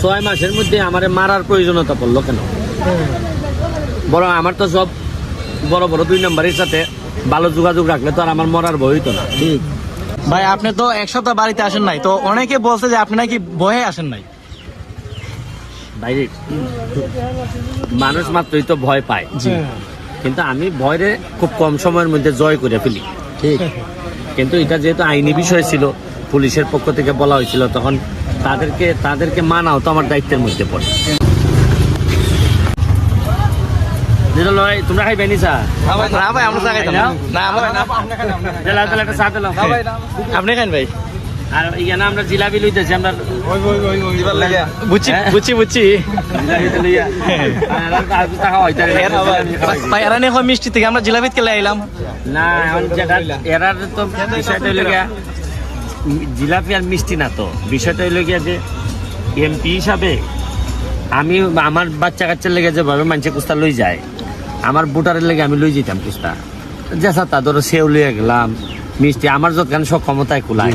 6 মাসের মধ্যে আমার মারার প্রয়োজনীয়তা পড়লো কেন? বরং আমার তো সব বড় বড় 2 নম্বরের সাথে ভালো যোগাযোগ রাখলে তো আর আমার মরার ভয় হইতো না। ঠিক ভাই, আপনি তো এক সপ্তাহ বাড়িতে আসেন নাই, তো অনেকে বলছে যে আপনি নাকি ভয়ে আসেন নাই। বাইরে মানুষ মাত্রই তো ভয় পায়, কিন্তু আমি ভয়রে খুব কম সময়ের মধ্যে জয় করে ফেলি। ঠিক, কিন্তু এটা যেহেতু আইনি বিষয় ছিল, পুলিশের পক্ষ থেকে বলা হয়েছিল, তখন তাদেরকে মানাও তো আমার দায়িত্বের মধ্যে পড়ে। তোমরা খাইবে নি চা? না ভাই, আমরা চা খাইতাম না। আপনি খান ভাই। আর এখানে আমরা জিলাপি লইতেছি, আমরা বুঝছি ভাই, এরা নিয়ে মিষ্টি থেকে আমরা জিলাপি খেলে আইলাম না। এরার তো বিষয়টা হইল গিয়া জিলাপি আর মিষ্টি না, তো বিষয়টা হইল গিয়া যে এমপি হিসাবে আমি আমার বাচ্চা কাচ্চার লেগে যেভাবে মানুষে কুস্তা লই যায়, আমার ভোটারের লেগে আমি লই যেতাম কুস্তা, যেসা তা ধরো সেও লইয়া গেলাম, মিষ্টি আমার যতখানি সব ক্ষমতায় কুলায়।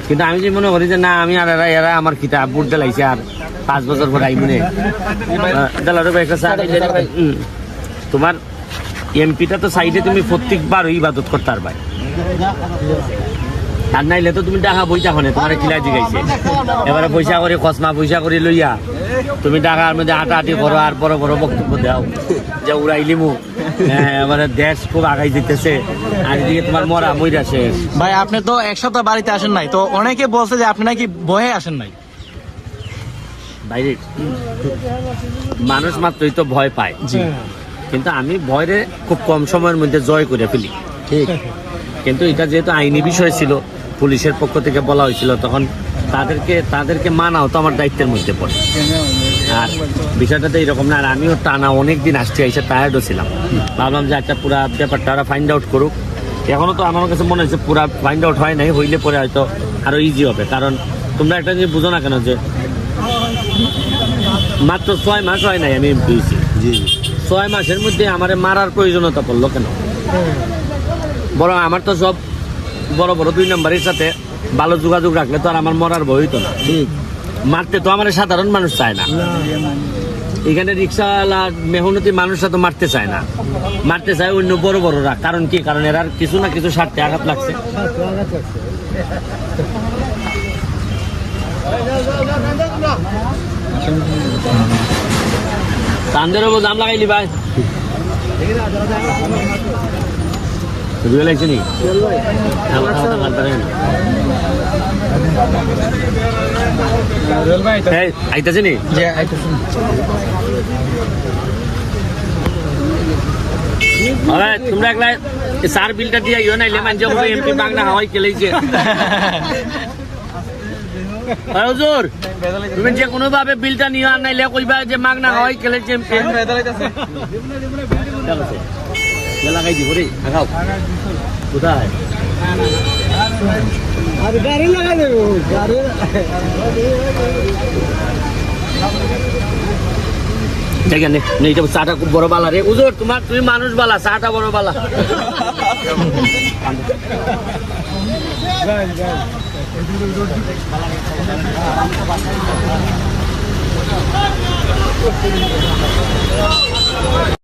কিন্তু আমি যে মনে করি যে না, আমি আর এরা আমার কিতা ভোট দিলাইছে, আর 5 বছর পর আইমনে তোমার এমপিটা তো সাইডে তুমি প্রত্যেকবার ইবাদত করতে পারবা, আর নাইলে তো তুমি টাকা পয়সা হনে তোমার কিলা জিগাইছে। এবারে পয়সা করে খসমা পয়সা করে লইয়া তুমি টাকার মধ্যে হাঁটাহাঁটি করো আর বড় বড় বক্তব্য দাও যে উড়াইলিমু, এবারে দেশ খুব আগাই দিতেছে, আর এদিকে তোমার মরা মইরা শেষ। ভাই, আপনি তো এক সপ্তাহ বাড়িতে আসেন নাই, তো অনেকে বলছে যে আপনি নাকি ভয়ে আসেন নাই। বাইরে মানুষ মাত্রই তো ভয় পায়, কিন্তু আমি ভয়রে খুব কম সময়ের মধ্যে জয় করে ফেলি। ঠিক, কিন্তু এটা যেহেতু আইনি বিষয় ছিল, পুলিশের পক্ষ থেকে বলা হয়েছিল, তখন তাদেরকে মানাও তো আমার দায়িত্বের মধ্যে পড়ে। আর বিষয়টা তো এইরকম না, আর আমিও টানা অনেকদিন আসছি, এসে টায়ার্ডও ছিলাম। ভাবলাম যে একটা পুরা ব্যাপারটা ওরা ফাইন্ড আউট করুক। এখনো তো আমার কাছে মনে হচ্ছে পুরা ফাইন্ড আউট হয় নাই, হইলে পরে হয়তো আরো ইজি হবে। কারণ তোমরা একটা জিনিস বুঝো না কেন, যে মাত্র 6 মাস হয় নাই আমি দিয়েছি। 6 মাসের মধ্যে আমার মারার প্রয়োজনীয়তা পড়লো কেন? বরং আমার তো সব বড় বড় 2 নম্বরের সাথে ভালো যোগাযোগ রাখলে তো আর আমার মরার ভয় হইতো না। ঠিক, মারতে তো আমার সাধারণ মানুষ চায় না, এখানে রিক্সাওয়ালা মেহনতি মানুষরা তো মারতে চায় না, মারতে চায় অন্য বড় বড়রা। কারণ কি? কারণ এরা কিছু না কিছু স্বার্থে আঘাত লাগছে। তান্দেরও দাম লাগাইলি ভাই, লাগছে নি আইতাছে নি? তোমরা একলা সার বিলটা দিয়ে ইয়ে নাইলে মানছে এমপি বাংলা হাওয়াই খেলেছে। হুজুর, তুমি যে কোনো ভাবে বিলটা নিয়ে আর নাইলে কইবা যে মাগনা হাওয়াই খেলেছে এমপি। লাগাই দিব রে, খাও কোথায়? গাড়ি লাগাই দেবো, গাড়ি দেখেন এইটা চাটা খুব বড় বালা রে। উজোর তুমি মানুষ বালা, চাটা বড় বালা।